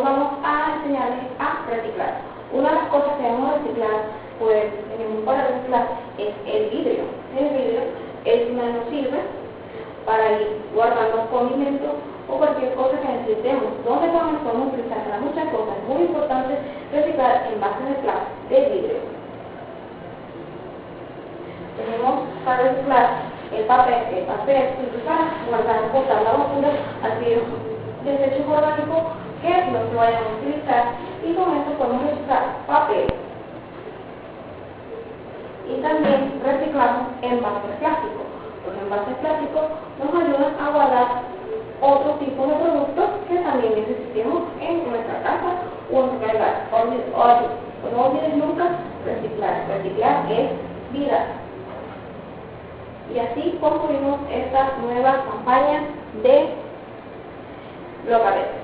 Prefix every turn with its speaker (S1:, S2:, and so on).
S1: vamos a enseñarles a reciclar. Una de las cosas que debemos reciclar, pues tenemos para reciclar, es el vidrio. El vidrio es una nos sirve para ir guardando condimentos o cualquier cosa que necesitemos. ¿Dónde podemos utilizar? Para muchas cosas. Es muy importante reciclar envases de plástico, de vidrio. Tenemos para reciclar el papel se usa para guardar, botar la basura, así desechos orgánicos que no se vayan a utilizar, y con esto podemos reciclar papel. Y también reciclamos envases plásticos. Los envases plásticos nos ayudan a guardar otro tipo de productos que también necesitemos en nuestra casa o en nuestra casa. No olvides nunca reciclar. Reciclar es vida. Y así concluimos esta nueva campaña de Locabet.